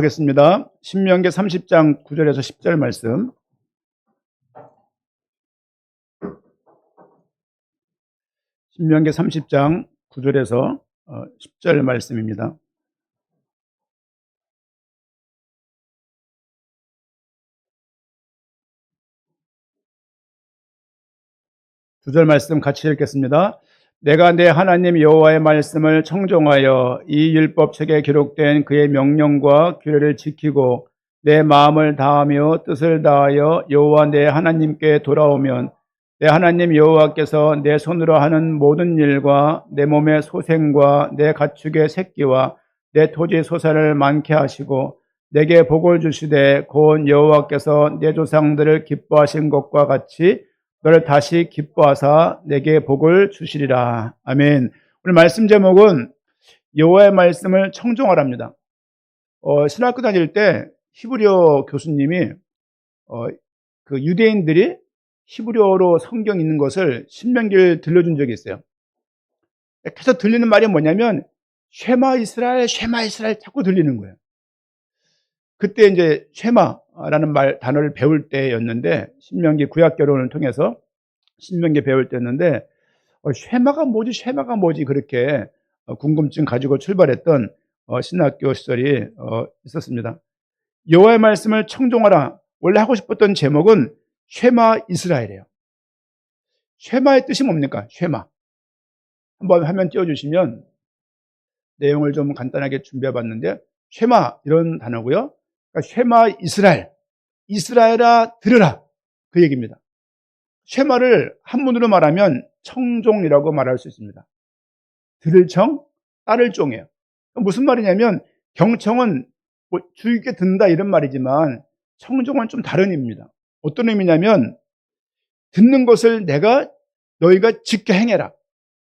하겠습니다. 신명기 30장 9절에서 10절 말씀. 신명기 30장 9절에서 10절 말씀입니다. 두 절 말씀 같이 읽겠습니다. 내가 내 하나님 여호와의 말씀을 청종하여 이 율법책에 기록된 그의 명령과 규례를 지키고 내 마음을 다하며 뜻을 다하여 여호와 내 하나님께 돌아오면 내 하나님 여호와께서 내 손으로 하는 모든 일과 내 몸의 소생과 내 가축의 새끼와 내 토지 소산을 많게 하시고 내게 복을 주시되 곧 여호와께서 내 조상들을 기뻐하신 것과 같이 너를 다시 기뻐하사 내게 복을 주시리라. 아멘. 오늘 말씀 제목은 여호와의 말씀을 청종하랍니다. 신학교 다닐 때 히브리어 교수님이 그 유대인들이 히브리어로 성경 읽는 것을 신명기를 들려준 적이 있어요. 계속 들리는 말이 뭐냐면 쉐마 이스라엘, 쉐마 이스라엘 자꾸 들리는 거예요. 그때 이제 쉐마라는 단어를 배울 때였는데, 신명기 구약 결론을 통해서 신명기 배울 때였는데, 쉐마가 뭐지 그렇게 궁금증 가지고 출발했던 신학교 시절이 있었습니다. 여호와의 말씀을 청종하라. 원래 하고 싶었던 제목은 쉐마 이스라엘이에요. 쉐마의 뜻이 뭡니까? 쉐마. 한번 화면 띄워주시면 내용을 좀 간단하게 준비해 봤는데, 쉐마 이런 단어고요. 그러니까 쉐마 이스라엘, 이스라엘아 들으라, 그 얘기입니다. 쉐마를 한문으로 말하면 청종이라고 말할 수 있습니다. 들을 청, 따를 종이에요. 무슨 말이냐면 경청은 뭐 주의 깊게 듣는다 이런 말이지만 청종은 좀 다른 의미입니다. 어떤 의미냐면 듣는 것을 너희가 지켜 행해라,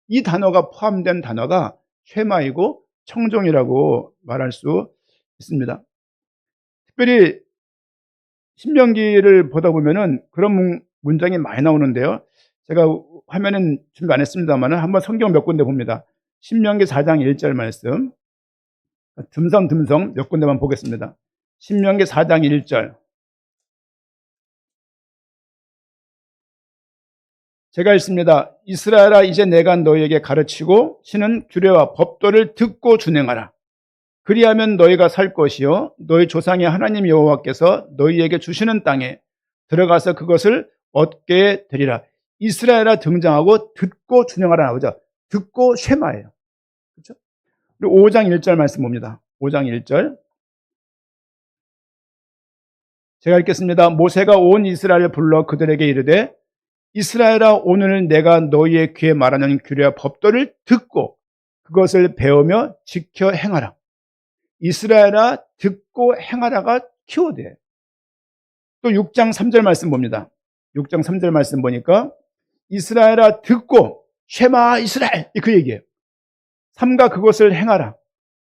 이 단어가 포함된 단어가 쉐마이고 청종이라고 말할 수 있습니다. 특별히 신명기를 보다 보면은 그런 문장이 많이 나오는데요. 제가 화면은 준비 안 했습니다만 한번 성경 몇 군데 봅니다. 신명기 4장 1절 말씀, 듬성 몇 군데만 보겠습니다. 신명기 4장 1절. 제가 읽습니다. 이스라엘아, 이제 내가 너희에게 가르치고 신은 규례와 법도를 듣고 준행하라. 그리하면 너희가 살 것이요 너희 조상의 하나님 여호와께서 너희에게 주시는 땅에 들어가서 그것을 얻게 되리라. 이스라엘아 등장하고 듣고 준행하라 나오죠. 듣고 쉐마예요. 그렇죠? 그리고 5장 1절 말씀 봅니다. 5장 1절. 제가 읽겠습니다. 모세가 온 이스라엘을 불러 그들에게 이르되 이스라엘아, 오늘 내가 너희의 귀에 말하는 규례와 법도를 듣고 그것을 배우며 지켜 행하라. 이스라엘아, 듣고 행하라가 키워드예요. 또 6장 3절 말씀 봅니다. 6장 3절 말씀 보니까 이스라엘아, 듣고 쉐마 이스라엘, 그 얘기예요. 삼가 그것을 행하라.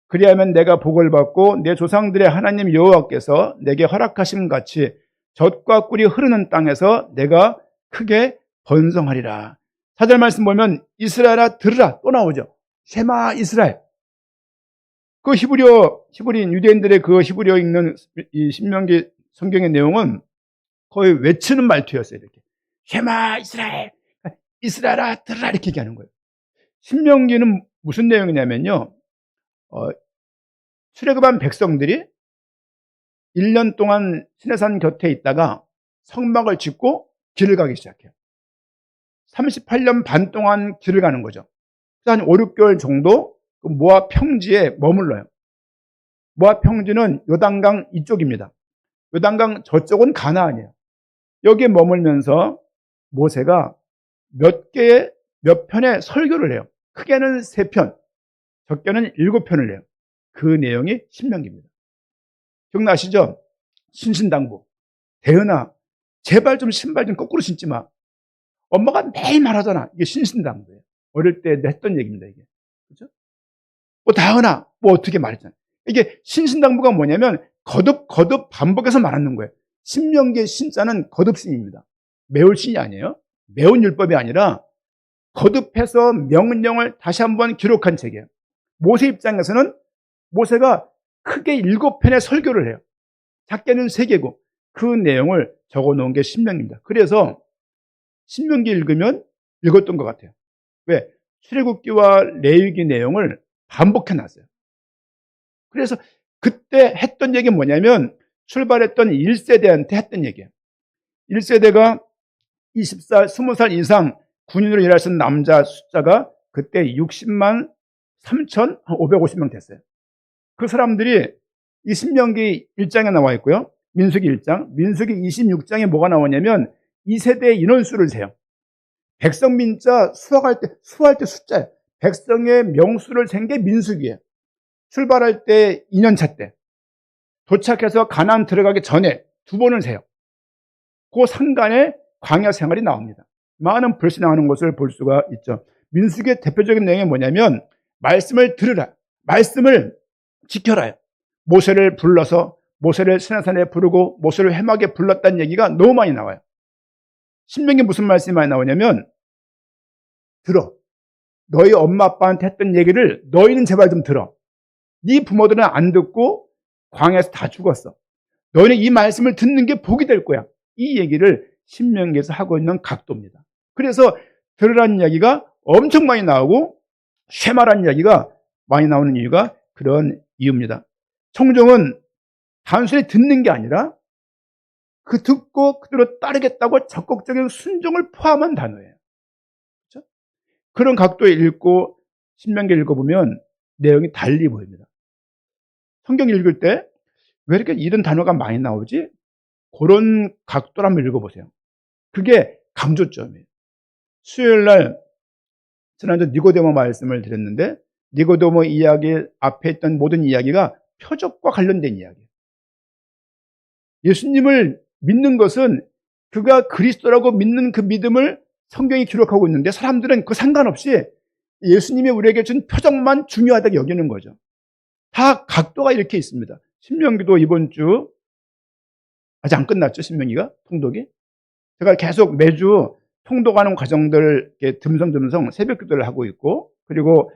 그리하면 내가 복을 받고 내 조상들의 하나님 여호와께서 내게 허락하심 같이 젖과 꿀이 흐르는 땅에서 내가 크게 번성하리라. 4절 말씀 보면 이스라엘아 들으라 또 나오죠. 쉐마 이스라엘. 그 히브리인 유대인들의 그 히브리어 읽는 이 신명기 성경의 내용은 거의 외치는 말투였어요. 이렇게 쉐마 이스라엘, 이스라엘아 들으라, 이렇게 얘기하는 거예요. 신명기는 무슨 내용이냐면요, 출애굽한 백성들이 1년 동안 시내산 곁에 있다가 성막을 짓고 길을 가기 시작해요. 38년 반 동안 길을 가는 거죠. 한 5, 6개월 정도 그 모압 평지에 머물러요. 모압 평지는 요단강 이쪽입니다. 요단강 저쪽은 가나안이에요. 여기에 머물면서 모세가 몇 편의 설교를 해요. 크게는 3편, 적게는 7편을 해요. 그 내용이 신명기입니다. 기억나시죠? 신신당부. 대은아, 제발 좀 신발 좀 거꾸로 신지 마. 엄마가 매일 말하잖아. 이게 신신당부예요. 어릴 때 했던 얘기입니다, 이게. 그렇죠? 뭐 다은아, 뭐 어떻게 말했잖아. 이게 신신당부가 뭐냐면 거듭 반복해서 말하는 거예요. 신명기의 신자는 거듭신입니다. 매울 신이 아니에요. 매운 율법이 아니라 거듭해서 명령을 다시 한번 기록한 책이에요. 모세 입장에서는 모세가 크게 7편의 설교를 해요. 작게는 3개고 그 내용을 적어 놓은 게 신명기입니다. 그래서 신명기 읽으면 읽었던 것 같아요. 왜? 출애굽기와 레위기 내용을 반복해 놨어요. 그래서 그때 했던 얘기는 뭐냐면 출발했던 1세대한테 했던 얘기예요. 1세대가 20살, 20살 이상 군인으로 일하시는 남자 숫자가 그때 60만 3,550명 됐어요. 그 사람들이 이 신명기 1장에 나와 있고요. 민수기 1장, 민수기 26장에 뭐가 나오냐면 2세대의 인원수를 세요. 백성 민자 수할 때 숫자예요. 백성의 명수를 센 게 민수기예요. 출발할 때 2년차 때, 도착해서 가나안 들어가기 전에 2번을 세요. 그 상간에 광야 생활이 나옵니다. 많은 불신앙하는 것을 볼 수가 있죠. 민수기의 대표적인 내용이 뭐냐면 말씀을 들으라, 말씀을 지켜라요. 모세를 불러서 모세를 시내산에 부르고 모세를 회막에 불렀다는 얘기가 너무 많이 나와요. 신명기 무슨 말씀이 많이 나오냐면 들어. 너희 엄마 아빠한테 했던 얘기를 너희는 제발 좀 들어. 네 부모들은 안 듣고 광야에서 다 죽었어. 너희는 이 말씀을 듣는 게 복이 될 거야. 이 얘기를 신명기에서 하고 있는 각도입니다. 그래서 들으라는 이야기가 엄청 많이 나오고 쉐마라는 이야기가 많이 나오는 이유가 그런 이유입니다. 청종은 단순히 듣는 게 아니라 그 듣고 그대로 따르겠다고 적극적인 순종을 포함한 단어예요. 그렇죠? 그런 각도에 읽고 신명기 읽어보면 내용이 달리 보입니다. 성경 읽을 때 왜 이렇게 이런 단어가 많이 나오지? 그런 각도로 한번 읽어보세요. 그게 강조점이에요. 수요일날 지난주 니고데모 말씀을 드렸는데 니고데모 이야기 앞에 있던 모든 이야기가 표적과 관련된 이야기예요. 예수님을 믿는 것은 그가 그리스도라고 믿는 그 믿음을 성경이 기록하고 있는데 사람들은 그 상관없이 예수님이 우리에게 준 표적만 중요하다고 여기는 거죠. 다 각도가 이렇게 있습니다. 신명기도 이번 주 아직 안 끝났죠. 신명기가 통독이. 제가 계속 매주 통독하는 과정들 듬성듬성 새벽 기도를 하고 있고 그리고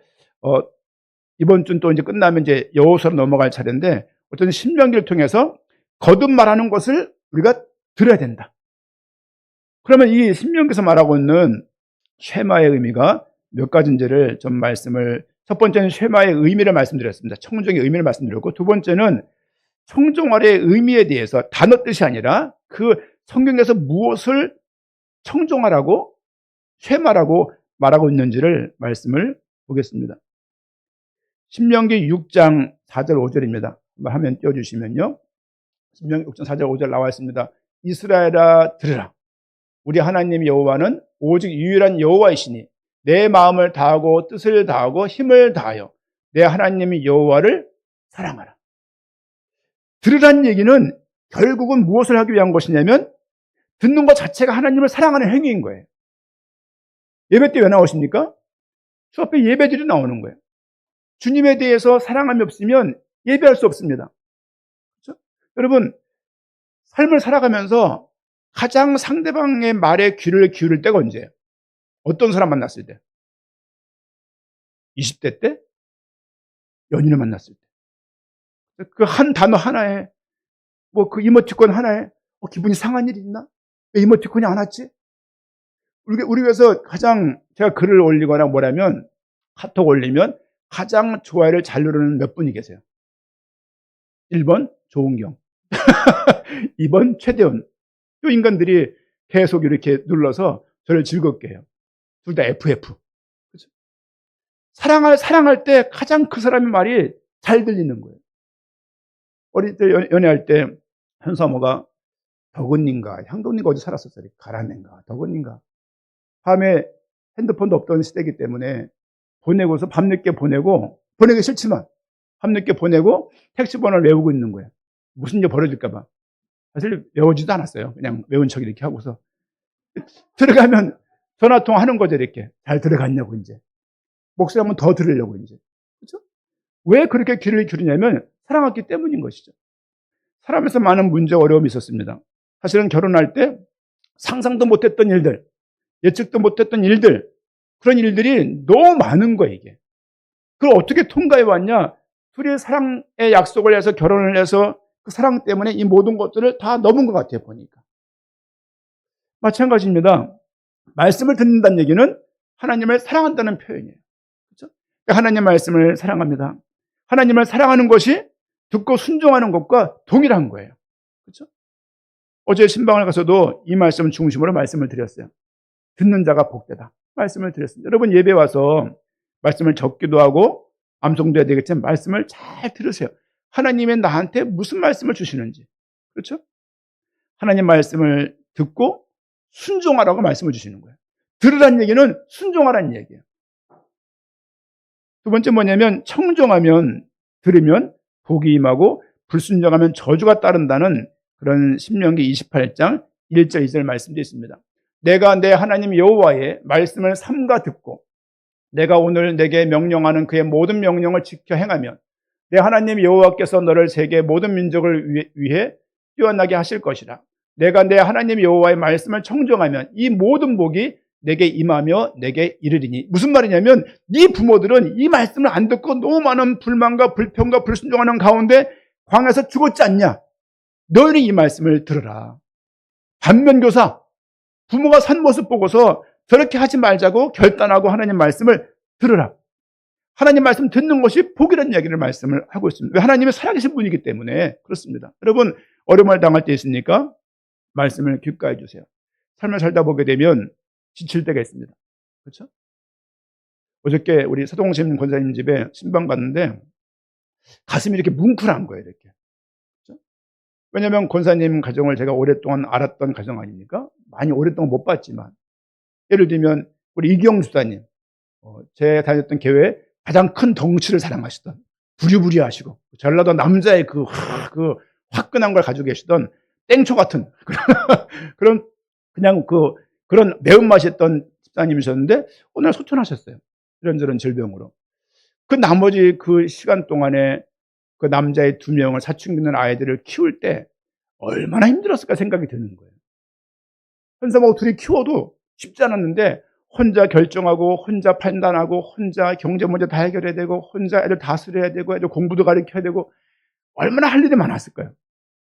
이번 주는 또 이제 끝나면 이제 여호수아로 넘어갈 차례인데 어떤 신명기를 통해서 거듭 말하는 것을 우리가 들어야 된다. 그러면 이 신명기에서 말하고 있는 쉐마의 의미가 몇 가지인지를 좀 첫 번째는 쉐마의 의미를 말씀드렸습니다. 청종의 의미를 말씀드렸고 두 번째는 청종할의 의미에 대해서 단어 뜻이 아니라 그 성경에서 무엇을 청종하라고 쉐마라고 말하고 있는지를 말씀을 보겠습니다. 신명기 6장 4절 5절입니다. 한번 화면 띄워주시면요. 신명기 6장 4절 5절 나와 있습니다. 이스라엘아 들으라. 우리 하나님 여호와는 오직 유일한 여호와이시니 내 마음을 다하고 뜻을 다하고 힘을 다하여 내 하나님 여호와를 사랑하라. 들으라는 얘기는 결국은 무엇을 하기 위한 것이냐면 듣는 것 자체가 하나님을 사랑하는 행위인 거예요. 예배 때 왜 나오십니까? 주 앞에 예배들이 나오는 거예요. 주님에 대해서 사랑함이 없으면 예배할 수 없습니다. 그렇죠? 여러분, 삶을 살아가면서 가장 상대방의 말에 귀를 기울일 때가 언제예요? 어떤 사람 만났을 때? 20대 때? 연인을 만났을 때. 그 한 단어 하나에, 그 이모티콘 하나에, 기분이 상한 일이 있나? 왜 이모티콘이 안 왔지? 우리 교회에서 가장 제가 글을 올리거나 뭐라면, 카톡 올리면 가장 좋아요를 잘 누르는 몇 분이 계세요. 1번, 조은경. 2번, 최대원. 이 인간들이 계속 이렇게 눌러서 저를 즐겁게 해요. 둘 다 FF. 그렇죠? 사랑할 때 가장 그 사람의 말이 잘 들리는 거예요. 어릴 때 연애할 때 현사모가 덕은님가 향동님가 어디 살았었어요. 가라낸가 덕은님가 밤에 핸드폰도 없던 시대이기 때문에 보내고서 밤늦게 보내기 싫지만 밤늦게 보내고 택시 번호를 외우고 있는 거예요. 무슨 일 벌어질까 봐. 사실 외우지도 않았어요. 그냥 외운 척 이렇게 하고서 들어가면 전화통화 하는 거죠. 이렇게 잘 들어갔냐고 이제 목소리 한번 더 들으려고 이제. 그렇죠? 왜 그렇게 귀를 기울이냐면 사랑했기 때문인 것이죠. 살아가면서 많은 문제와 어려움이 있었습니다. 사실은 결혼할 때 상상도 못했던 일들, 예측도 못했던 일들, 그런 일들이 너무 많은 거예요, 이게. 그걸 어떻게 통과해 왔냐? 둘이 사랑의 약속을 해서 결혼을 해서 그 사랑 때문에 이 모든 것들을 다 넘은 것 같아요, 보니까. 마찬가지입니다. 말씀을 듣는다는 얘기는 하나님을 사랑한다는 표현이에요. 그렇죠? 하나님 말씀을 사랑합니다. 하나님을 사랑하는 것이 듣고 순종하는 것과 동일한 거예요. 그렇죠? 어제 신방을 가서도 이 말씀 중심으로 말씀을 드렸어요. 듣는 자가 복되다. 말씀을 드렸습니다. 여러분 예배 와서 말씀을 적기도 하고 암송도 해야 되겠지만 말씀을 잘 들으세요. 하나님이 나한테 무슨 말씀을 주시는지. 그렇죠? 하나님 말씀을 듣고 순종하라고 말씀을 주시는 거예요. 들으라는 얘기는 순종하라는 얘기예요. 두 번째 뭐냐면 청종하면 들으면 복이 임하고 불순종하면 저주가 따른다는 그런 신명기 28장 1절 2절 말씀도 있습니다. 내가 내 하나님 여호와의 말씀을 삼가 듣고 내가 오늘 내게 명령하는 그의 모든 명령을 지켜 행하면 내 하나님 여호와께서 너를 세계 모든 민족을 위해 뛰어나게 하실 것이라. 내가 내 하나님 여호와의 말씀을 청종하면 이 모든 복이 내게 임하며 내게 이르리니. 무슨 말이냐면 네 부모들은 이 말씀을 안 듣고 너무 많은 불만과 불평과 불순종하는 가운데 광야에서 죽었지 않냐. 너희는 이 말씀을 들으라. 반면교사 부모가 산 모습 보고서 저렇게 하지 말자고 결단하고 하나님 말씀을 들으라. 하나님 말씀 듣는 것이 복이라는 이야기를 말씀을 하고 있습니다. 하나님이 살아계신 분이기 때문에 그렇습니다. 여러분 어려움을 당할 때 있습니까? 말씀을 귓가해 주세요. 삶을 살다 보게 되면 지칠 때가 있습니다. 그렇죠? 어저께 우리 서동심 권사님 집에 신방 갔는데 가슴이 이렇게 뭉클한 거예요. 이렇게. 그렇죠? 왜냐하면 권사님 가정을 제가 오랫동안 알았던 가정 아닙니까? 많이 오랫동안 못 봤지만 예를 들면 우리 이경 수사님 제가 다녔던 교회에 가장 큰 덩치를 사랑하시던 부리부리하시고 전라도 남자의 그 화끈한 걸 가지고 계시던 땡초 같은 그런 그냥 그런 매운맛이 있던 집사님이셨는데 오늘 소천하셨어요. 이런저런 질병으로. 그 나머지 그 시간 동안에 그 남자의 2명을 사춘기 있는 아이들을 키울 때 얼마나 힘들었을까 생각이 드는 거예요. 현사하고 둘이 키워도 쉽지 않았는데 혼자 결정하고 혼자 판단하고 혼자 경제 문제 다 해결해야 되고 혼자 애들 다스려야 되고 애들 공부도 가르쳐야 되고 얼마나 할 일이 많았을까요?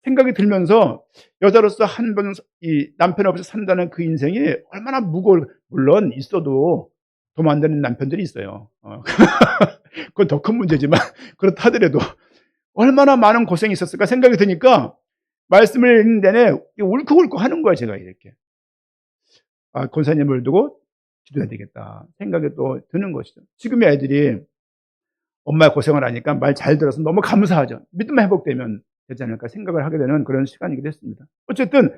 생각이 들면서 여자로서 한 번 이 남편 없이 산다는 그 인생이 얼마나 무거울. 물론 있어도 돈 안 되는 남편들이 있어요. 그건 더 큰 문제지만 그렇다 하더라도 얼마나 많은 고생이 있었을까 생각이 드니까 말씀을 읽는 내내 울컥울컥 하는 거야. 제가 이렇게 권사님을 두고 기도해야 되겠다 생각이 또 드는 것이죠. 지금의 애들이 엄마의 고생을 하니까 말 잘 들어서 너무 감사하죠. 믿음만 회복되면 되지 않을까 생각을 하게 되는 그런 시간이기도 했습니다. 어쨌든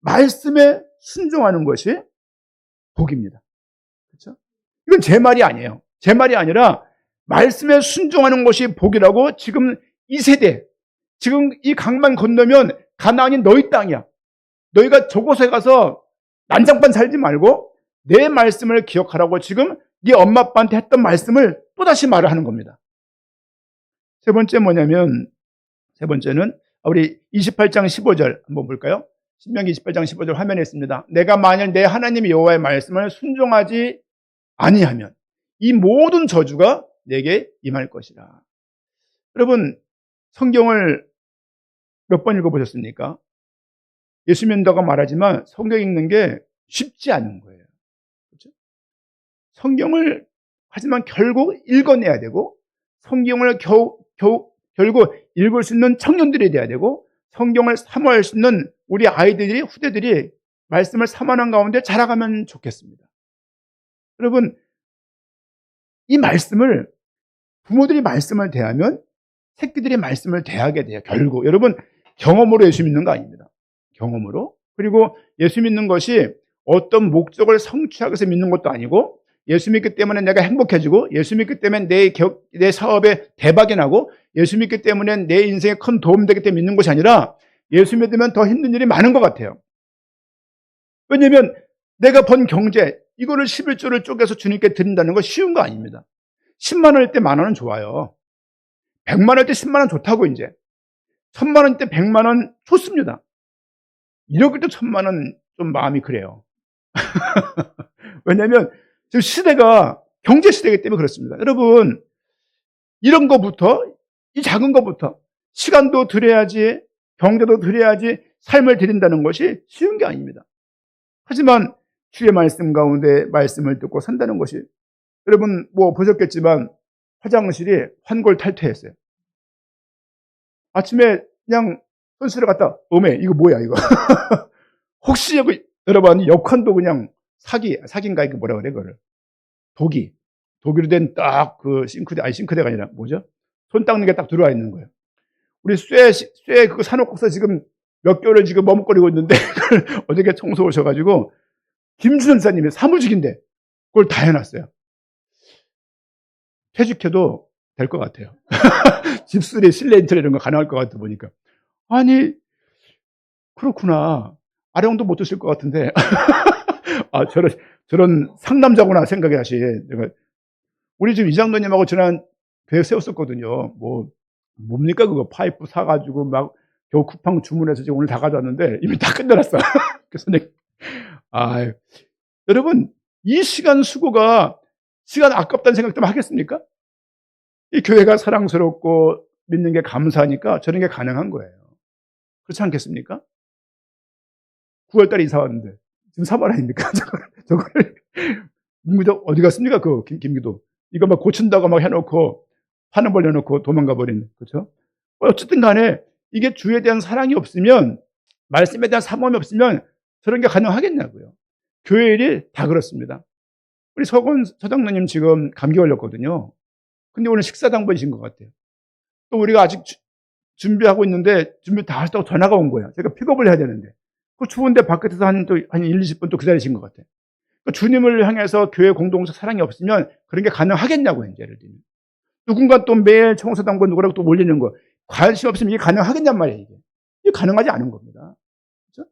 말씀에 순종하는 것이 복입니다. 그렇죠? 이건 제 말이 아니에요. 제 말이 아니라 말씀에 순종하는 것이 복이라고 지금 이 세대, 지금 이 강만 건너면 가나안이 너희 땅이야. 너희가 저곳에 가서 난장판 살지 말고 내 말씀을 기억하라고 지금 네 엄마 아빠한테 했던 말씀을 또다시 말을 하는 겁니다. 세 번째 뭐냐면 세 번째는 우리 28장 15절 한번 볼까요? 신명기 28장 15절 화면에 있습니다. 내가 만일 내 하나님 여호와의 말씀을 순종하지 아니하면 이 모든 저주가 내게 임할 것이라. 여러분 성경을 몇 번 읽어보셨습니까? 예수 믿는다고 말하지만 성경 읽는 게 쉽지 않은 거예요. 그렇죠? 성경을 하지만 결국 읽어내야 되고 성경을 결국 읽을 수 있는 청년들이 돼야 되고 성경을 사모할 수 있는 우리 아이들이 후대들이 말씀을 사모하는 가운데 자라가면 좋겠습니다. 여러분 이 말씀을 부모들이 말씀을 대하면 새끼들이 말씀을 대하게 돼요. 결국 여러분 경험으로 예수 믿는 거 아닙니다. 경험으로. 그리고 예수 믿는 것이 어떤 목적을 성취하기 위해서 믿는 것도 아니고 예수 믿기 때문에 내가 행복해지고 예수 믿기 때문에 내 사업에 대박이 나고 예수 믿기 때문에 내 인생에 큰 도움 되기 때문에 믿는 것이 아니라 예수 믿으면 더 힘든 일이 많은 것 같아요. 왜냐하면 내가 번 경제 이거를 11조를 쪼개서 주님께 드린다는 거 쉬운 거 아닙니다. 10만 원일 때 10,000원은 좋아요. 100만 원일 때 10만 원 좋다고 이제 1,000만 원일 때 100만 원 좋습니다. 1억일 때 1,000만 원 좀 마음이 그래요. 왜냐하면 지금 시대가 경제 시대이기 때문에 그렇습니다. 여러분 이런 거부터 이 작은 것부터 시간도 드려야지, 경제도 드려야지 삶을 드린다는 것이 쉬운 게 아닙니다. 하지만 주의 말씀 가운데 말씀을 듣고 산다는 것이, 여러분 뭐 보셨겠지만 화장실이 환골탈태했어요. 아침에 그냥 손수를 갖다 어메 이거 뭐야 이거 혹시 여러분 역환도 그냥 사기인가 이거 뭐라 그래 그거를 독이로 된 딱 그 싱크대가 아니라 뭐죠? 손 닦는 게 딱 들어와 있는 거예요. 우리 쇠 그거 사놓고서 지금 몇 개월을 지금 머뭇거리고 있는데 그걸 어저께 청소 오셔가지고 김준현 사님이 사무직인데 그걸 다 해놨어요. 퇴직해도 될 것 같아요. 집수리, 실내 인테리어 이런 거 가능할 것 같아 보니까. 아니 그렇구나. 아령도 못 드실 것 같은데 아 저런 상남자구나 생각이 하시. 우리 지금 이장로님하고 지난 계획 세웠었거든요. 뭡니까 그거 파이프 사가지고 막 겨우 쿠팡 주문해서 지금 오늘 다 가져왔는데 이미 다 끝내놨어. 그래서 여러분 이 시간 수고가 시간 아깝다는 생각 좀 하겠습니까? 이 교회가 사랑스럽고 믿는 게 감사하니까 저런 게 가능한 거예요. 그렇지 않겠습니까? 9월달에 이사 왔는데 지금 3월 아닙니까? 저거를 김기도 어디 갔습니까? 그 김기도 이거 막 고친다고 막 해놓고 판을 벌려놓고 도망가 버린, 그렇죠? 어쨌든 간에 이게 주에 대한 사랑이 없으면, 말씀에 대한 사모함이 없으면 저런 게 가능하겠냐고요. 교회 일이 다 그렇습니다. 우리 서장로님 지금 감기 걸렸거든요. 근데 오늘 식사 당번이신 것 같아요. 또 우리가 아직 준비하고 있는데 준비 다 하시다고 전화가 온 거예요. 제가 픽업을 해야 되는데 그 추운데 밖에서 한 1, 20분 또 기다리신 것 같아요. 주님을 향해서 교회 공동체 사랑이 없으면 그런 게 가능하겠냐고요. 이제 예를 들면 누군가 또 매일 청소당번 누구라고 또 올리는 거 관심 없으면 이게 가능하겠냔 말이에요. 이게 가능하지 않은 겁니다. 그렇죠?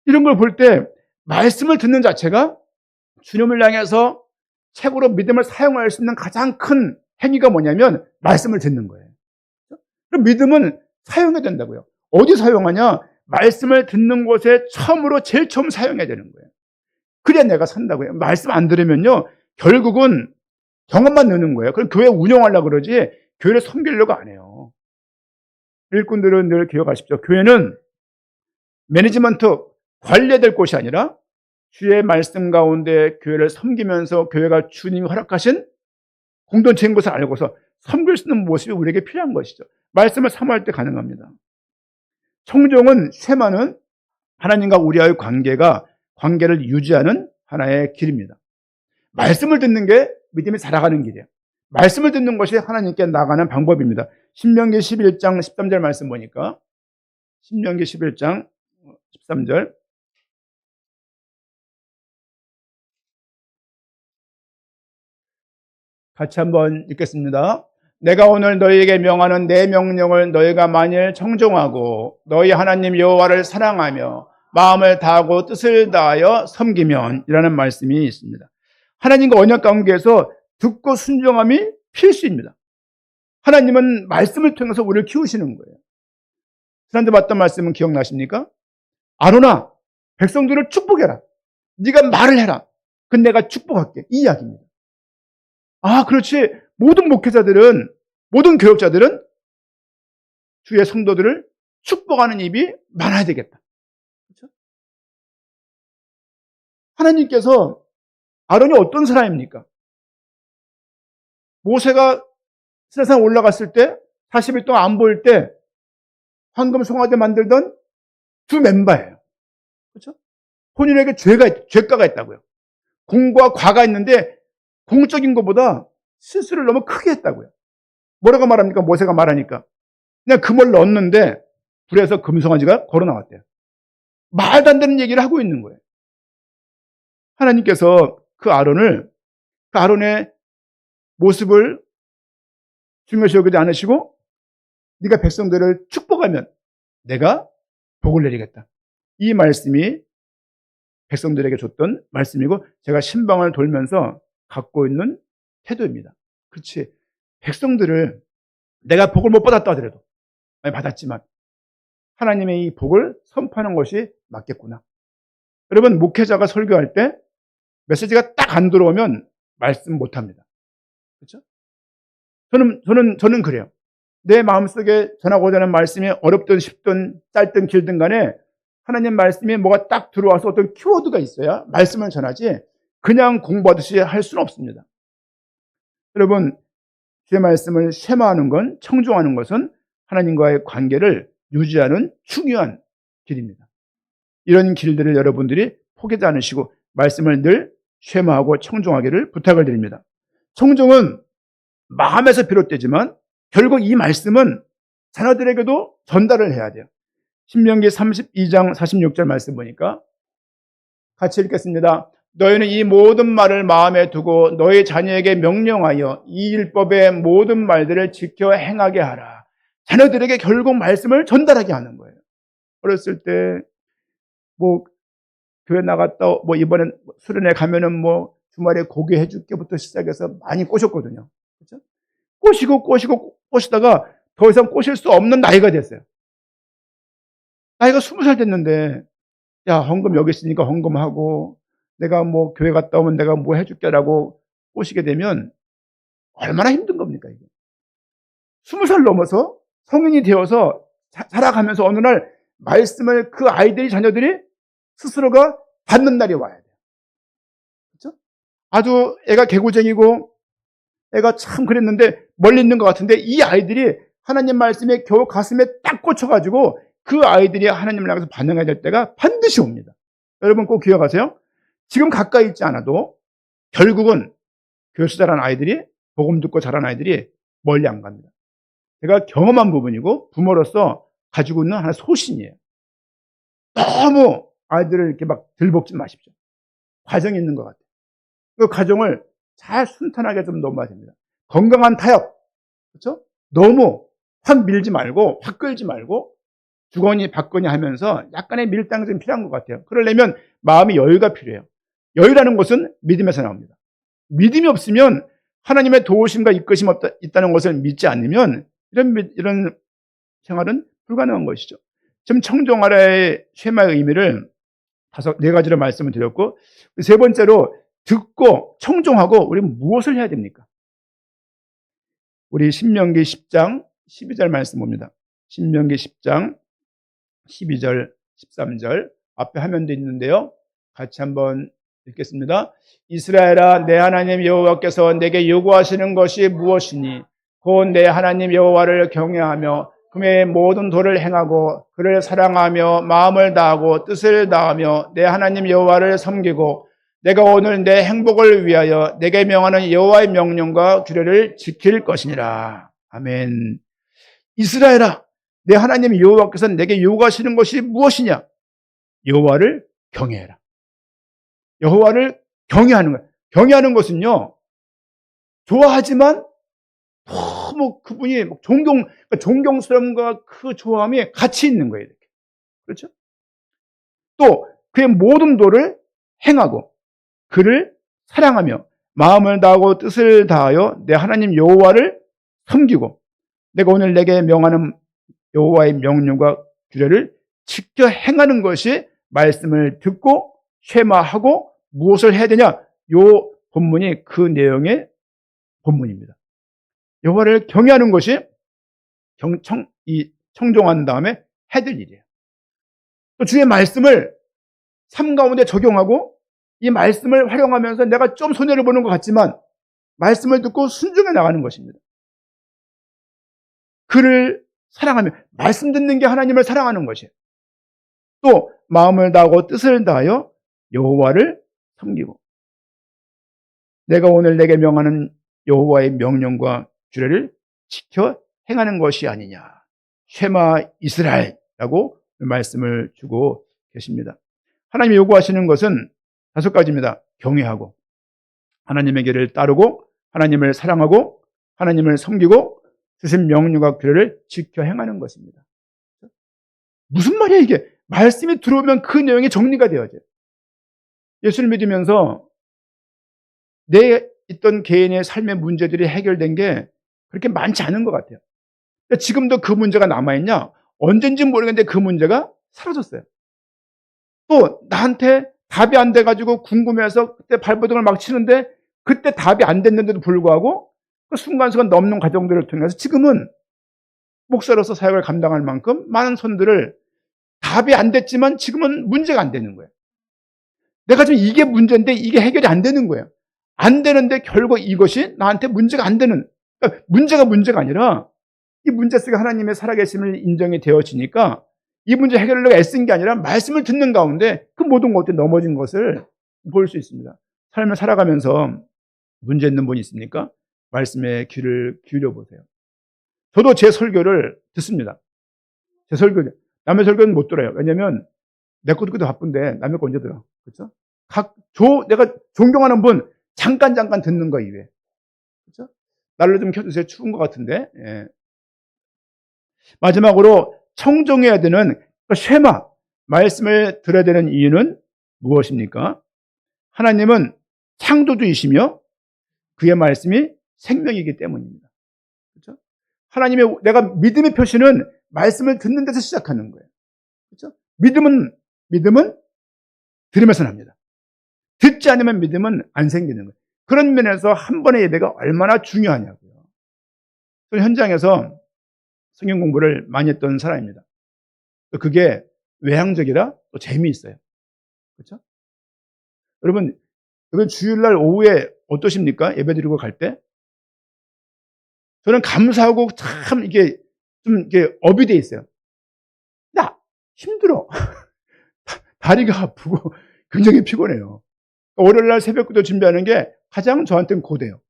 이런 걸 볼 때 말씀을 듣는 자체가 주님을 향해서 책으로 믿음을 사용할 수 있는 가장 큰 행위가 뭐냐면 말씀을 듣는 거예요. 그럼 믿음은 사용해야 된다고요. 어디 사용하냐? 말씀을 듣는 곳에 제일 처음 사용해야 되는 거예요. 그래야 내가 산다고요. 말씀 안 들으면요 결국은 경험만 느는 거예요. 그럼 교회 운영하려고 그러지 교회를 섬기려고 안 해요. 일꾼들은 늘 기억하십시오. 교회는 매니지먼트 관리해야 될 곳이 아니라 주의 말씀 가운데 교회를 섬기면서 교회가 주님이 허락하신 공동체인 것을 알고서 섬길 수 있는 모습이 우리에게 필요한 것이죠. 말씀을 사모할 때 가능합니다. 청종은 쉐마는 하나님과 우리와의 관계를 유지하는 하나의 길입니다. 말씀을 듣는 게 믿음이 자라가는 길이에요. 말씀을 듣는 것이 하나님께 나가는 방법입니다. 신명기 11장 13절 말씀 보니까 신명기 11장 13절 같이 한번 읽겠습니다. 내가 오늘 너희에게 명하는 내 명령을 너희가 만일 청종하고 너희 하나님 여호와를 사랑하며 마음을 다하고 뜻을 다하여 섬기면 이라는 말씀이 있습니다. 하나님과 언약 관계에서 듣고 순종함이 필수입니다. 하나님은 말씀을 통해서 우리를 키우시는 거예요. 지난주 봤던 말씀은 기억나십니까? 아론아, 백성들을 축복해라. 네가 말을 해라. 그럼 내가 축복할게. 이 이야기입니다. 아, 그렇지. 모든 목회자들은, 모든 교역자들은 주의 성도들을 축복하는 입이 많아야 되겠다. 그렇죠? 하나님께서 아론이 어떤 사람입니까? 모세가 세상에 올라갔을 때 40일 동안 안 보일 때 황금 송아지 만들던 두 멤버예요. 그렇죠? 본인에게 죄가가 있다고요. 공과 과가 있는데 공적인 것보다 실수를 너무 크게 했다고요. 뭐라고 말합니까? 모세가 말하니까 그냥 금을 넣었는데 불에서 금송아지가 걸어 나왔대요. 말도 안 되는 얘기를 하고 있는 거예요. 하나님께서 그 아론의 모습을 중요시 여기지 않으시고 네가 백성들을 축복하면 내가 복을 내리겠다. 이 말씀이 백성들에게 줬던 말씀이고 제가 신방을 돌면서 갖고 있는 태도입니다. 그렇지. 백성들을 내가 복을 못 받았다 하더라도 많이 받았지만 하나님의 이 복을 선포하는 것이 맞겠구나. 여러분 목회자가 설교할 때 메시지가 딱 안 들어오면 말씀 못 합니다. 그렇죠? 저는 그래요. 내 마음속에 전하고자 하는 말씀이 어렵든 쉽든 짧든 길든 간에 하나님 말씀이 뭐가 딱 들어와서 어떤 키워드가 있어야 말씀을 전하지 그냥 공부하듯이 할 수는 없습니다. 여러분, 주의 말씀을 쉐마하는 건, 청종하는 것은 하나님과의 관계를 유지하는 중요한 길입니다. 이런 길들을 여러분들이 포기하지 않으시고 말씀을 늘 쉐마하고 청종하기를 부탁을 드립니다. 청종은 마음에서 비롯되지만 결국 이 말씀은 자녀들에게도 전달을 해야 돼요. 신명기 32장 46절 말씀 보니까 같이 읽겠습니다. 너희는 이 모든 말을 마음에 두고 너희 자녀에게 명령하여 이 율법의 모든 말들을 지켜 행하게 하라. 자녀들에게 결국 말씀을 전달하게 하는 거예요. 어렸을 때 뭐 교회 나갔다 뭐 이번엔 수련회 가면은 뭐 주말에 고기 해줄게부터 시작해서 많이 꼬셨거든요. 그렇죠? 꼬시다가 더 이상 꼬실 수 없는 나이가 됐어요. 나이가 20살 됐는데, 야, 헌금 여기 있으니까 헌금하고, 내가 뭐 교회 갔다 오면 내가 뭐 해줄게라고 꼬시게 되면 얼마나 힘든 겁니까, 이게. 20살 넘어서 성인이 되어서 살아가면서 어느 날 말씀을 그 아이들이, 자녀들이 스스로가 받는 날이 와야 돼요. 그렇죠? 아주 애가 개구쟁이고 애가 참 그랬는데 멀리 있는 것 같은데 이 아이들이 하나님 말씀에 겨우 가슴에 딱 꽂혀가지고 그 아이들이 하나님을 향해서 반응해야 될 때가 반드시 옵니다. 여러분 꼭 기억하세요. 지금 가까이 있지 않아도 결국은 교회에서 자란 아이들이, 복음 듣고 자란 아이들이 멀리 안 갑니다. 제가 경험한 부분이고 부모로서 가지고 있는 하나의 소신이에요. 너무 아이들을 이렇게 막 들볶지 마십시오. 과정이 있는 것 같아요. 그 과정을 잘 순탄하게 좀 넘어야 됩니다. 건강한 타협, 그렇죠? 너무 확 밀지 말고, 확 끌지 말고, 주거니 받거니 하면서 약간의 밀당이 좀 필요한 것 같아요. 그러려면 마음의 여유가 필요해요. 여유라는 것은 믿음에서 나옵니다. 믿음이 없으면 하나님의 도우심과 이끄심이 있다는 것을 믿지 않으면 이런 생활은 불가능한 것이죠. 지금 청종하라의 쉐마의 의미를 네 가지로 말씀을 드렸고, 세 번째로 듣고 청종하고 우리는 무엇을 해야 됩니까? 우리 신명기 10장 12절 말씀 봅니다. 신명기 10장 12절 13절 앞에 화면도 있는데요. 같이 한번 읽겠습니다. 이스라엘아, 내 하나님 여호와께서 내게 요구하시는 것이 무엇이니 곧 내 하나님 여호와를 경외하며 그의 모든 도를 행하고 그를 사랑하며 마음을 다하고 뜻을 다하며 내 하나님 여호와를 섬기고 내가 오늘 내 행복을 위하여 내게 명하는 여호와의 명령과 규례를 지킬 것이니라. 아멘. 이스라엘아, 내 하나님 여호와께서 내게 요구하시는 것이 무엇이냐? 여호와를 경외해라. 여호와를 경외하는 거예요. 경외하는 것은요, 좋아하지만 너무 그분이 존경스러움과 그 좋아함이 같이 있는 거예요. 이렇게. 그렇죠? 또 그의 모든 도를 행하고 그를 사랑하며 마음을 다하고 뜻을 다하여 내 하나님 여호와를 섬기고 내가 오늘 내게 명하는 여호와의 명령과 규례를 지켜 행하는 것이 말씀을 듣고 쉐마하고 무엇을 해야 되냐? 요 본문이 그 내용의 본문입니다. 여호와를 경외하는 것이 청종한 다음에 해야 될 일이에요. 또 주의 말씀을 삶 가운데 적용하고 이 말씀을 활용하면서 내가 좀 손해를 보는 것 같지만 말씀을 듣고 순종해 나가는 것입니다. 그를 사랑하며 말씀 듣는 게 하나님을 사랑하는 것이에요. 또 마음을 다하고 뜻을 다하여 여호와를 섬기고 내가 오늘 내게 명하는 여호와의 명령과 규례를 지켜 행하는 것이 아니냐. 쉐마 이스라엘이라고 말씀을 주고 계십니다. 하나님이 요구하시는 것은 5가지입니다. 경외하고 하나님의 길을 따르고 하나님을 사랑하고 하나님을 섬기고 주신 명령과 규례를 지켜 행하는 것입니다. 무슨 말이야 이게? 말씀이 들어오면 그 내용이 정리가 되어져요. 예수를 믿으면서 내 있던 개인의 삶의 문제들이 해결된 게 그렇게 많지 않은 것 같아요. 지금도 그 문제가 남아있냐? 언젠지 모르겠는데 그 문제가 사라졌어요. 또 나한테 답이 안 돼가지고 궁금해서 그때 발버둥을 막 치는데 그때 답이 안 됐는데도 불구하고 그 순간순간 넘는 과정들을 통해서 지금은 목사로서 사역을 감당할 만큼 많은 손들을 답이 안 됐지만 지금은 문제가 안 되는 거예요. 내가 지금 이게 문제인데 이게 해결이 안 되는 거예요. 안 되는데 결국 이것이 나한테 문제가 안 되는, 그러니까 문제가 아니라 이 문제 속에 하나님의 살아계심을 인정이 되어지니까 이 문제 해결을 애쓴 게 아니라 말씀을 듣는 가운데 그 모든 것들이 넘어진 것을 볼 수 있습니다. 삶을 살아가면서 문제 있는 분이 있습니까? 말씀에 귀를 기울여 보세요. 저도 제 설교를 듣습니다. 제 설교, 남의 설교는 못 들어요. 왜냐면 내 거 듣기도 바쁜데 남의 거 언제 들어? 그렇죠? 내가 존경하는 분 잠깐 듣는 거 이외에. 그렇죠? 날로 좀 켜주세요. 추운 것 같은데. 예. 마지막으로 청종해야 되는 쉐마, 말씀을 들어야 되는 이유는 무엇입니까? 하나님은 창조주이시며 그의 말씀이 생명이기 때문입니다. 그렇죠? 하나님의, 내가 믿음의 표시는 말씀을 듣는 데서 시작하는 거예요. 그렇죠? 믿음은 들으면서 납니다. 듣지 않으면 믿음은 안 생기는 거예요. 그런 면에서 한 번의 예배가 얼마나 중요하냐고요. 저는 현장에서 성경 공부를 많이 했던 사람입니다. 그게 외향적이라 또 재미있어요. 그렇죠? 여러분 주일날 오후에 어떠십니까? 예배 드리고 갈 때? 저는 감사하고 참 이게 좀 이게 업이 돼 있어요. 야, 힘들어. 다리가 아프고 굉장히 피곤해요. 월요일날 새벽기도 준비하는 게 가장 저한테는 고돼요.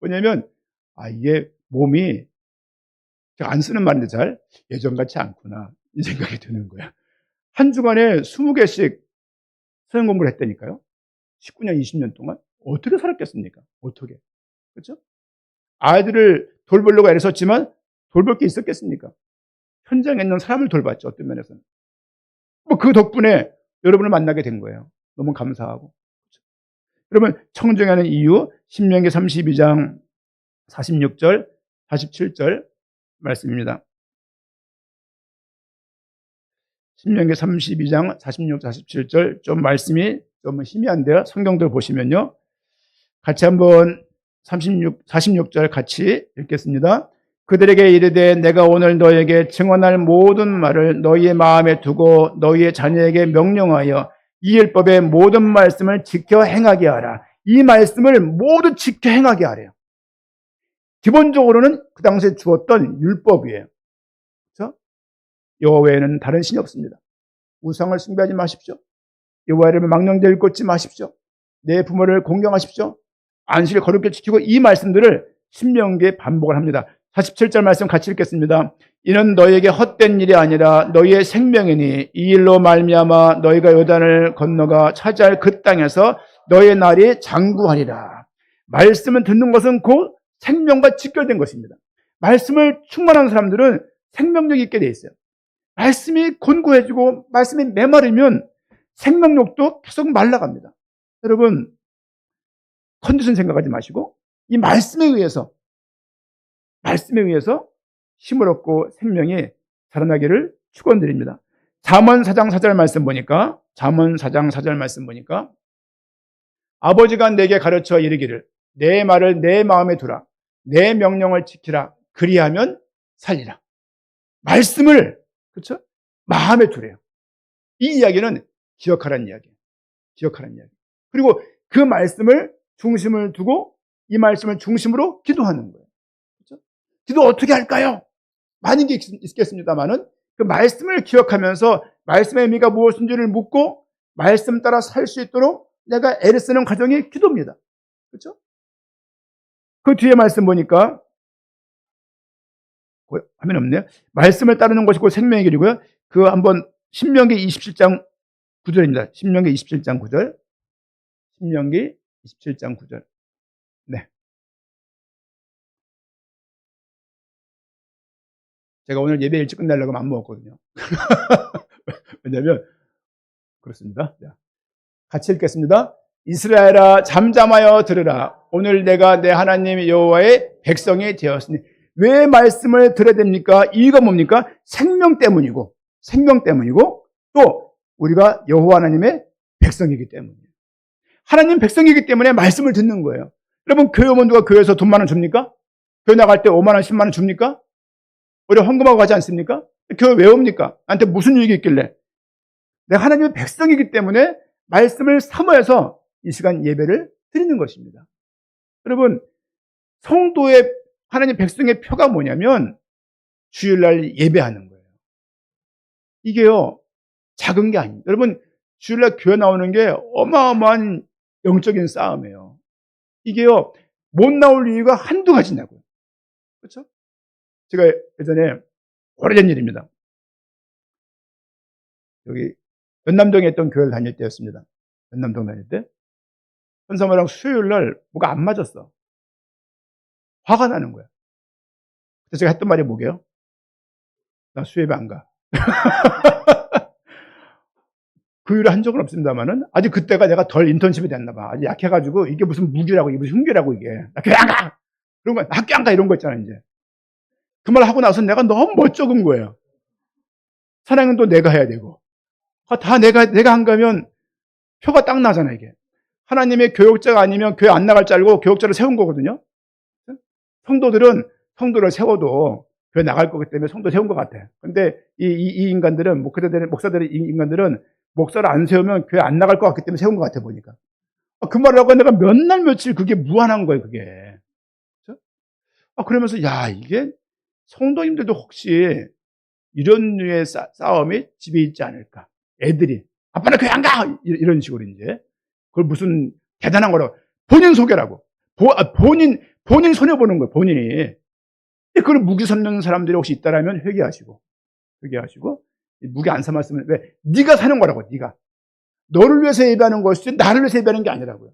왜냐면 이게 몸이 제가 안 쓰는 말인데 잘 예전 같지 않구나 이 생각이 드는 거야. 한 주간에 20개씩 성경 공부를 했다니까요. 19년, 20년 동안 어떻게 살았겠습니까? 어떻게? 그렇죠? 아이들을 돌보려고 애를 썼지만 돌볼 게 있었겠습니까? 현장에 있는 사람을 돌봤죠. 어떤 면에서는. 그 덕분에 여러분을 만나게 된 거예요. 너무 감사하고. 그렇죠? 여러분 청정하는 이유 신명기 32장 46절 47절 말씀입니다. 신명기 32장 46, 47절 좀 말씀이 좀 희미한데요. 성경들 보시면요. 같이 한번 46절 같이 읽겠습니다. 그들에게 이르되 내가 오늘 너에게 증언할 모든 말을 너희의 마음에 두고 너희의 자녀에게 명령하여 이 율법의 모든 말씀을 지켜 행하게 하라. 이 말씀을 모두 지켜 행하게 하래요. 기본적으로는 그 당시에 주었던 율법이에요. 그렇죠? 여호와 외에는 다른 신이 없습니다. 우상을 숭배하지 마십시오. 여호와 이름을 망령되이 꽂지 마십시오. 내 부모를 공경하십시오. 안식을 거룩히 지키고 이 말씀들을 신명기에 반복을 합니다. 47절 말씀 같이 읽겠습니다. 이는 너희에게 헛된 일이 아니라 너희의 생명이니 이 일로 말미암아 너희가 요단을 건너가 차지할 그 땅에서 너희의 날이 장구하리라. 말씀을 듣는 것은 곧 생명과 직결된 것입니다. 말씀을 충만한 사람들은 생명력이 있게 돼 있어요. 말씀이 곤고해지고 말씀이 메마르면 생명력도 계속 말라갑니다. 여러분 컨디션 생각하지 마시고 이 말씀에 의해서 힘을 얻고 생명이 자라나기를 축원드립니다. 잠언 4장 4절 말씀 보니까 아버지가 내게 가르쳐 이르기를 내 말을 내 마음에 두라 내 명령을 지키라 그리하면 살리라. 말씀을 그렇죠? 마음에 두래요. 이 이야기는 기억하라는 이야기예요. 그리고 그 말씀을 중심을 두고 이 말씀을 중심으로 기도하는 거예요. 그렇죠? 기도 어떻게 할까요? 많은 게 있겠습니다만은 그 말씀을 기억하면서 말씀의 의미가 무엇인지를 묻고 말씀 따라 살 수 있도록 내가 애를 쓰는 과정이 기도입니다. 그렇죠? 그 뒤에 말씀 보니까 화면 없네요. 말씀을 따르는 것이 곧 생명의 길이고요. 그 한번 신명기 27장 9절입니다. 신명기 27장 9절. 신명기 27장 9절. 네. 제가 오늘 예배 일찍 끝내려고 안 먹었거든요. 왜냐면 그렇습니다. 자, 같이 읽겠습니다. 이스라엘아 잠잠하여 들으라. 오늘 내가 내 하나님 여호와의 백성이 되었으니. 왜 말씀을 들어야 됩니까? 이유가 뭡니까? 생명 때문이고 또 우리가 여호와 하나님의 백성이기 때문이에요. 하나님 백성이기 때문에 말씀을 듣는 거예요. 여러분 교회 오면 누가 교회에서 돈 10,000원 줍니까? 교회 나갈 때 50,000원 100,000원 줍니까? 우리 헌금하고 가지 않습니까? 교회 왜 옵니까? 나한테 무슨 일이 있길래? 내가 하나님의 백성이기 때문에 말씀을 사모해서 이 시간 예배를 드리는 것입니다. 여러분, 성도의 하나님 백성의 표가 뭐냐면 주일날 예배하는 거예요. 이게요, 작은 게 아닙니다. 여러분, 주일날 교회 나오는 게 어마어마한 영적인 싸움이에요. 이게요, 못 나올 이유가 한두 가지냐고요. 그렇죠? 제가 예전에 오래전 일입니다. 여기 연남동에 있던 교회를 다닐 때였습니다. 연남동 다닐 때. 현사모랑 수요일날 뭐가 안 맞았어. 화가 나는 거야. 그래서 제가 했던 말이 뭐게요? 나 수요일에 안 가. 그 일을 한 적은 없습니다만은 아직 그때가 내가 덜 인턴십이 됐나 봐. 아직 약해가지고 이게 무슨 무기라고, 이게 무슨 흉기라고 이게. 나 교회 안 가! 그런 거, 학교 안 가! 이런 거 있잖아, 이제. 그 말 하고 나서 내가 너무 멋쩍은 거예요. 사랑은 또 내가 해야 되고. 다 내가 안 가면 표가 딱 나잖아, 이게. 하나님의 교역자가 아니면 교회 안 나갈 줄 알고 교역자를 세운 거거든요. 성도를 세워도 교회 나갈 거기 때문에 성도 세운 것 같아. 근데 이 인간들은, 목사들의 인간들은 목사를 안 세우면 교회 안 나갈 것 같기 때문에 세운 것 같아, 보니까. 그 말을 하고 내가 몇 날 며칠 그게 무한한 거예요, 그게. 그렇죠? 그러면서, 야, 이게 성도님들도 혹시 이런 류의 싸움이 집에 있지 않을까. 애들이. 아빠 나 교회 안 가! 이런 식으로 이제. 그걸 무슨 대단한 거라고. 본인 소개라고. 본인 손해보는 거예요, 본인이. 그걸 무기 삼는 사람들이 혹시 있다라면 회개하시고. 무기 안 삼았으면, 왜? 네가 사는 거라고, 네가. 너를 위해서 예배하는 것이지 나를 위해서 예배하는 게 아니라고요.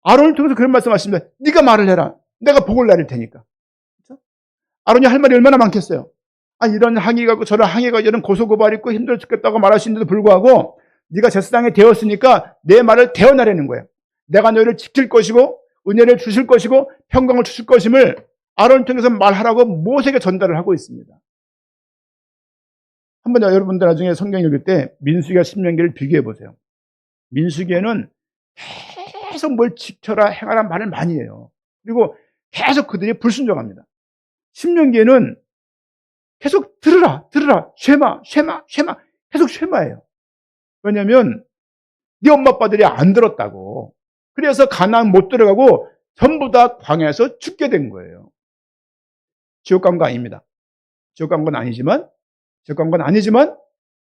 아론을 통해서 그런 말씀 하십니다. 네가 말을 해라. 내가 복을 내릴 테니까. 그렇죠? 아론이 할 말이 얼마나 많겠어요. 이런 항의가 있고 저런 항의가 이런 고소고발 있고 힘들어 죽겠다고 말하시는데도 불구하고 네가 제사장이 되었으니까 내 말을 대언하라는 거예요. 내가 너희를 지킬 것이고 은혜를 주실 것이고 평강을 주실 것임을 아론을 통해서 말하라고 모세에게 전달을 하고 있습니다. 한번 여러분들 나중에 성경 읽을 때 민수기와 신명기를 비교해 보세요. 민수기에는 계속 뭘 지켜라 행하라 말을 많이 해요. 그리고 계속 그들이 불순종합니다. 신명기에는 계속 들으라 쉐마 계속 쉐마예요. 왜냐하면 네 엄마 아빠들이 안 들었다고. 그래서 가나안 못 들어가고 전부 다 광야에서 죽게 된 거예요. 지옥 간 거 아닙니다. 지옥 간 건 아니지만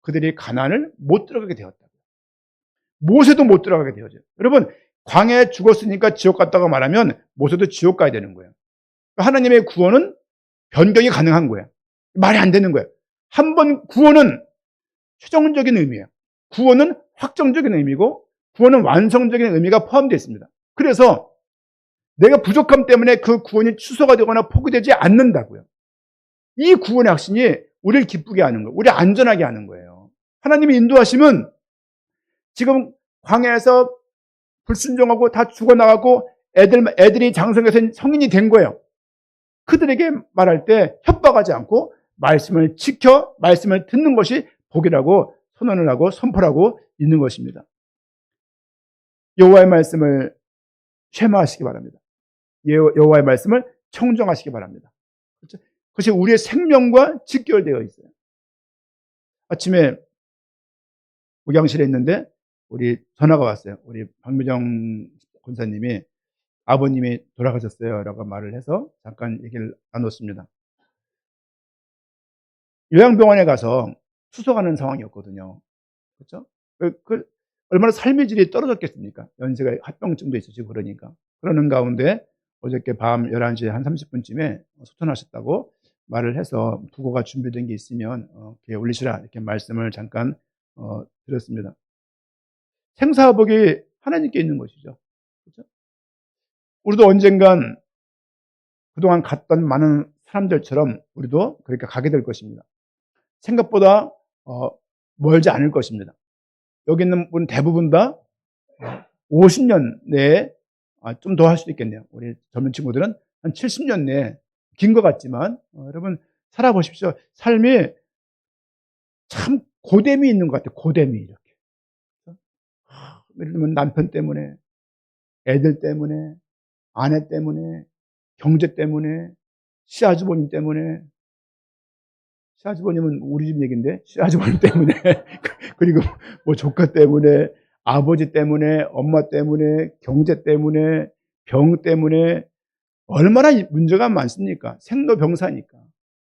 그들이 가나안을 못 들어가게 되었다. 모세도 못 들어가게 되어져요. 여러분, 광야에 죽었으니까 지옥 갔다고 말하면 모세도 지옥 가야 되는 거예요. 하나님의 구원은 변경이 가능한 거예요. 말이 안 되는 거예요. 한 번 구원은 최종적인 의미예요. 구원은 확정적인 의미고 구원은 완성적인 의미가 포함되어 있습니다. 그래서 내가 부족함 때문에 그 구원이 취소가 되거나 포기되지 않는다고요. 이 구원의 확신이 우리를 기쁘게 하는 거예요. 우리를 안전하게 하는 거예요. 하나님이 인도하시면 지금 광야에서 불순종하고 다 죽어나가고 애들이 장성해서 성인이 된 거예요. 그들에게 말할 때 협박하지 않고 말씀을 지켜 말씀을 듣는 것이 복이라고 선언을 하고 선포를 하고 있는 것입니다. 여호와의 말씀을 쉐마하시기 바랍니다. 여호와의 말씀을 청정하시기 바랍니다. 그렇죠? 그것이 우리의 생명과 직결되어 있어요. 아침에 목양실에 있는데 우리 전화가 왔어요. 우리 박미정 권사님이 아버님이 돌아가셨어요 라고 말을 해서 잠깐 얘기를 나눴습니다. 요양병원에 가서 수속하는 상황이었거든요. 그렇죠? 얼마나 삶의 질이 떨어졌겠습니까? 연세가 합병증도 있으시고 그러니까. 그러는 가운데 어저께 밤 11시 한 30분쯤에 소천하셨다고 말을 해서 부고가 준비된 게 있으면 올리시라 이렇게 말씀을 잠깐 드렸습니다. 생사복이 하나님께 있는 것이죠. 그렇죠? 우리도 언젠간 그동안 갔던 많은 사람들처럼 우리도 그렇게 가게 될 것입니다. 생각보다 멀지 않을 것입니다. 여기 있는 분 대부분 다 50년 내에 좀 더 할 수도 있겠네요. 우리 젊은 친구들은 한 70년 내에 긴 것 같지만 여러분 살아보십시오. 삶이 참 고됨이 있는 것 같아요. 고됨이 이렇게. 예를 들면 남편 때문에, 애들 때문에, 아내 때문에, 경제 때문에, 시아주버님 때문에, 시아주버님은 우리 집 얘기인데, 시아주버님 때문에, 그리고 뭐 조카 때문에, 아버지 때문에, 엄마 때문에, 경제 때문에, 병 때문에, 얼마나 문제가 많습니까? 생로병사니까.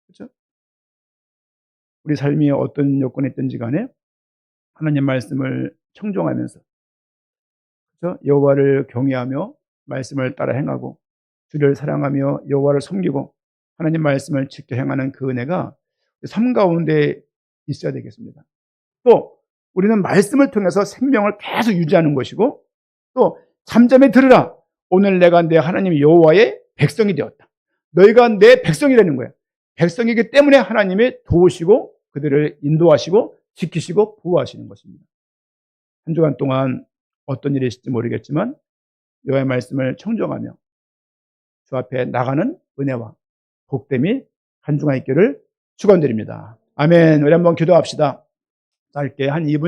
그렇죠? 우리 삶이 어떤 여건이 있든지 간에 하나님 말씀을 청종하면서, 그렇죠? 여호와를 경외하며 말씀을 따라 행하고 주를 사랑하며 여호와를 섬기고 하나님 말씀을 지켜 행하는 그 은혜가 삶 가운데 있어야 되겠습니다. 또 우리는 말씀을 통해서 생명을 계속 유지하는 것이고, 또 잠잠히 들으라. 오늘 내가 내 하나님 여호와의 백성이 되었다. 너희가 내 백성이라는 거예요. 백성이기 때문에 하나님이 도우시고 그들을 인도하시고 지키시고 보호하시는 것입니다. 한 주간 동안 어떤 일이 있을지 모르겠지만 여호와의 말씀을 청정하며 주 앞에 나가는 은혜와 복됨이 한 주간 있기를 축원드립니다. 아멘. 우리 한번 기도합시다. 짧게 한 2분